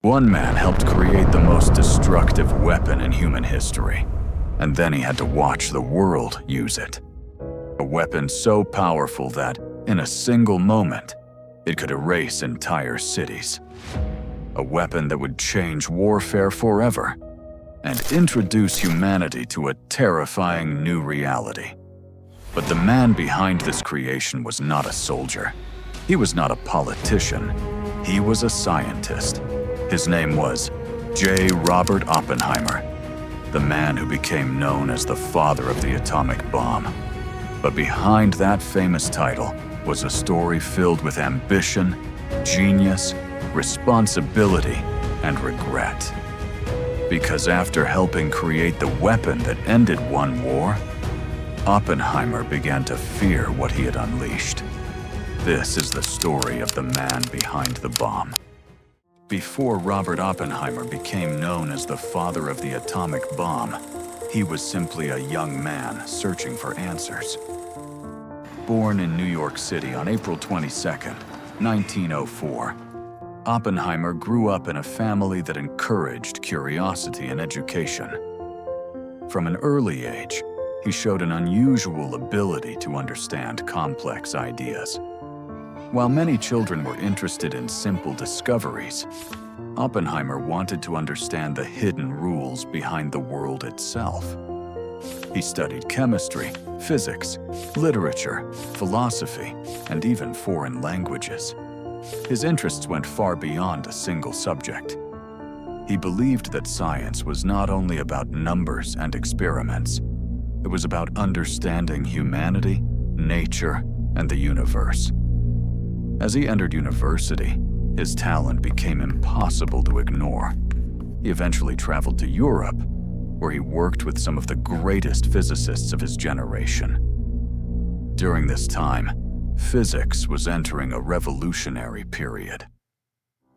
One man helped create the most destructive weapon in human history, and then he had to watch the world use it. A weapon so powerful that, in a single moment, it could erase entire cities. A weapon that would change warfare forever and introduce humanity to a terrifying new reality. But the man behind this creation was not a soldier. He was not a politician. He was a scientist. His name was J. Robert Oppenheimer, the man who became known as the father of the atomic bomb. But behind that famous title was a story filled with ambition, genius, responsibility, and regret. Because after helping create the weapon that ended one war, Oppenheimer began to fear what he had unleashed. This is the story of the man behind the bomb. Before Robert Oppenheimer became known as the father of the atomic bomb, he was simply a young man searching for answers. Born in New York City on April 22, 1904, Oppenheimer grew up in a family that encouraged curiosity and education. From an early age, he showed an unusual ability to understand complex ideas. While many children were interested in simple discoveries, Oppenheimer wanted to understand the hidden rules behind the world itself. He studied chemistry, physics, literature, philosophy, and even foreign languages. His interests went far beyond a single subject. He believed that science was not only about numbers and experiments. It was about understanding humanity, nature, and the universe. As he entered university, his talent became impossible to ignore. He eventually traveled to Europe, where he worked with some of the greatest physicists of his generation. During this time, physics was entering a revolutionary period.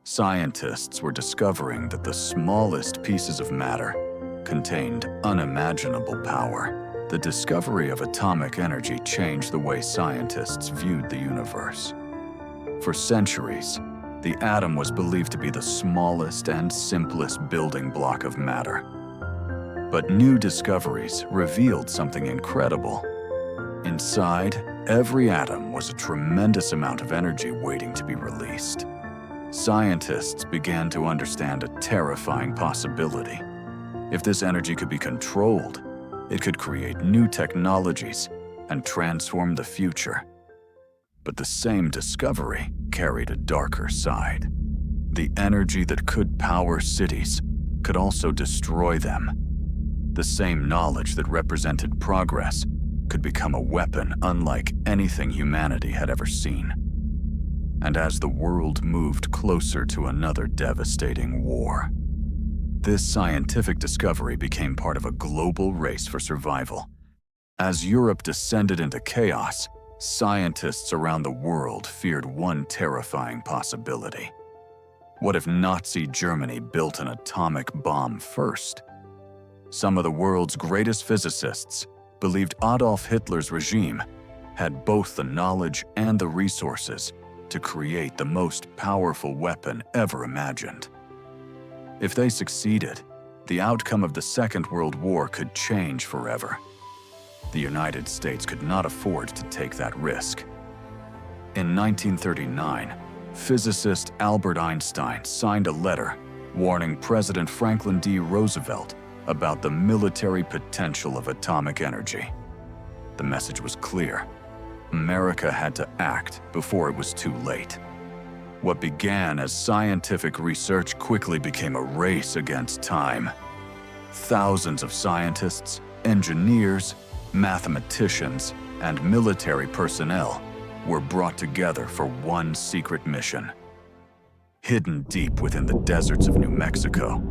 Scientists were discovering that the smallest pieces of matter contained unimaginable power. The discovery of atomic energy changed the way scientists viewed the universe. For centuries, the atom was believed to be the smallest and simplest building block of matter. But new discoveries revealed something incredible. Inside every atom was a tremendous amount of energy waiting to be released. Scientists began to understand a terrifying possibility. If this energy could be controlled, it could create new technologies and transform the future. But the same discovery carried a darker side. The energy that could power cities could also destroy them. The same knowledge that represented progress could become a weapon unlike anything humanity had ever seen. And as the world moved closer to another devastating war, this scientific discovery became part of a global race for survival. As Europe descended into chaos, scientists around the world feared one terrifying possibility. What if Nazi Germany built an atomic bomb first? Some of the world's greatest physicists believed Adolf Hitler's regime had both the knowledge and the resources to create the most powerful weapon ever imagined. If they succeeded, the outcome of the Second World War could change forever. The United States could not afford to take that risk. In 1939, physicist Albert Einstein signed a letter warning President Franklin D. Roosevelt about the military potential of atomic energy. The message was clear. America had to act before it was too late. What began as scientific research quickly became a race against time. Thousands of scientists, engineers, mathematicians, and military personnel were brought together for one secret mission. Hidden deep within the deserts of New Mexico,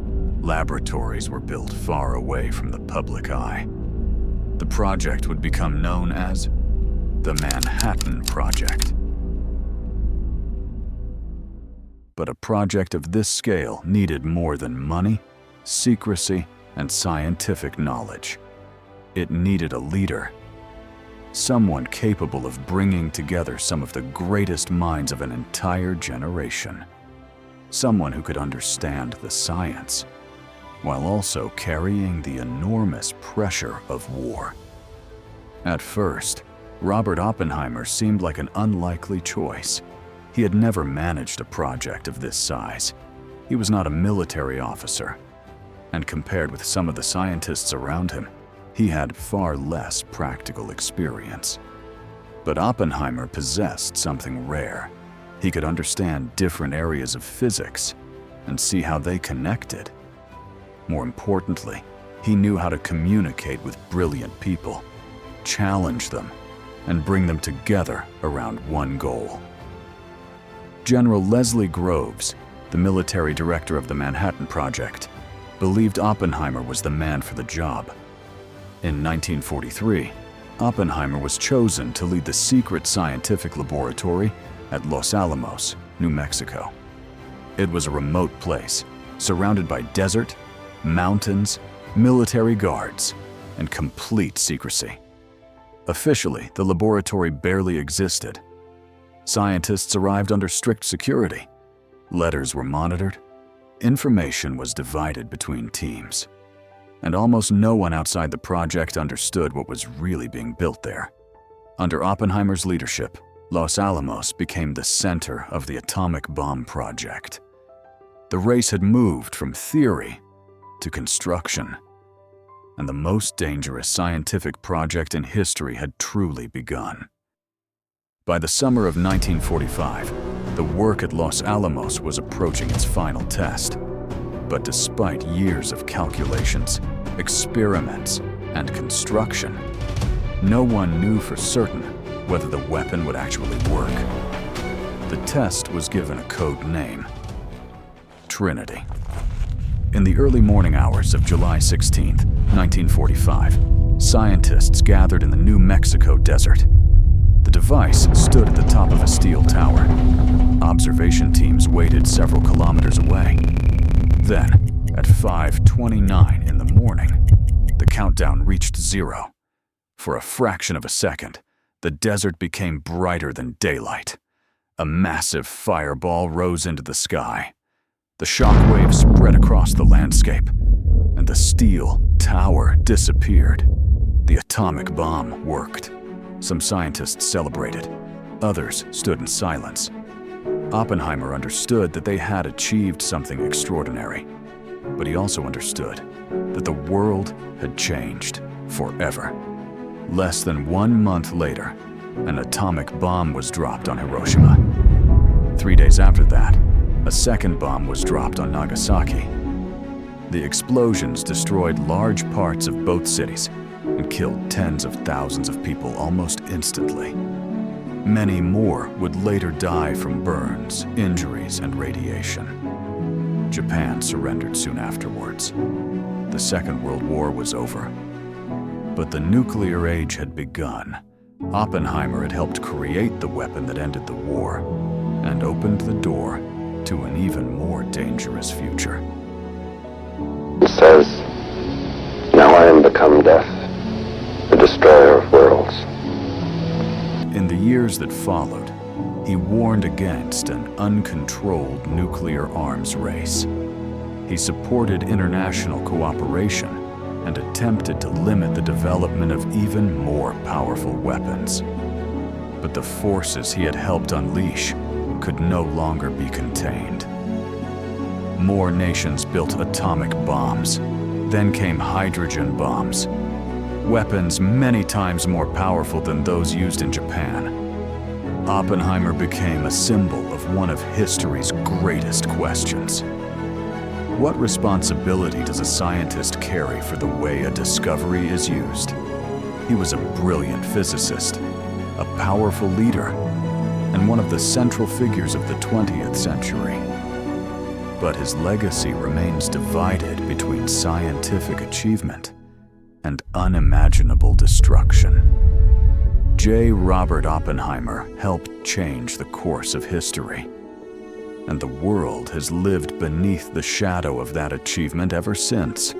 laboratories were built far away from the public eye. The project would become known as the Manhattan Project. But a project of this scale needed more than money, secrecy, and scientific knowledge. It needed a leader, someone capable of bringing together some of the greatest minds of an entire generation. someone who could understand the science, while also carrying the enormous pressure of war. At first, Robert Oppenheimer seemed like an unlikely choice. He had never managed a project of this size. He was not a military officer, and compared with some of the scientists around him, he had far less practical experience. But Oppenheimer possessed something rare. He could understand different areas of physics and see how they connected. More importantly, he knew how to communicate with brilliant people, challenge them, and bring them together around one goal. General Leslie Groves, the military director of the Manhattan Project, believed Oppenheimer was the man for the job. In 1943, Oppenheimer was chosen to lead the secret scientific laboratory at Los Alamos, New Mexico. It was a remote place, surrounded by desert, mountains, military guards, and complete secrecy. Officially, the laboratory barely existed. Scientists arrived under strict security. Letters were monitored. Information was divided between teams. And almost no one outside the project understood what was really being built there. Under Oppenheimer's leadership, Los Alamos became the center of the atomic bomb project. The race had moved from theory to construction, and the most dangerous scientific project in history had truly begun. By the summer of 1945, the work at Los Alamos was approaching its final test. But despite years of calculations, experiments, and construction, no one knew for certain whether the weapon would actually work. The test was given a code name: Trinity. In the early morning hours of July 16, 1945, scientists gathered in the New Mexico desert. The device stood at the top of a steel tower. Observation teams waited several kilometers away. Then, at 5:29 in the morning, the countdown reached 0. For a fraction of a second, the desert became brighter than daylight. A massive fireball rose into the sky. The shockwave spread across the landscape, and the steel tower disappeared. The atomic bomb worked. Some scientists celebrated. Others stood in silence. Oppenheimer understood that they had achieved something extraordinary, but he also understood that the world had changed forever. Less than 1 month later, an atomic bomb was dropped on Hiroshima. 3 days after that, a second bomb was dropped on Nagasaki. The explosions destroyed large parts of both cities and killed tens of thousands of people almost instantly. Many more would later die from burns, injuries, and radiation. Japan surrendered soon afterwards. The Second World War was over. But the nuclear age had begun. Oppenheimer had helped create the weapon that ended the war and opened the door to an even more dangerous future. He says, "Now I am become death, the destroyer of worlds." In the years that followed, he warned against an uncontrolled nuclear arms race. He supported international cooperation and attempted to limit the development of even more powerful weapons. But the forces he had helped unleash could no longer be contained. More nations built atomic bombs. Then came hydrogen bombs, weapons many times more powerful than those used in Japan. Oppenheimer became a symbol of one of history's greatest questions. What responsibility does a scientist carry for the way a discovery is used? He was a brilliant physicist, a powerful leader, and one of the central figures of the 20th century. But his legacy remains divided between scientific achievement and unimaginable destruction. J. Robert Oppenheimer helped change the course of history, and the world has lived beneath the shadow of that achievement ever since.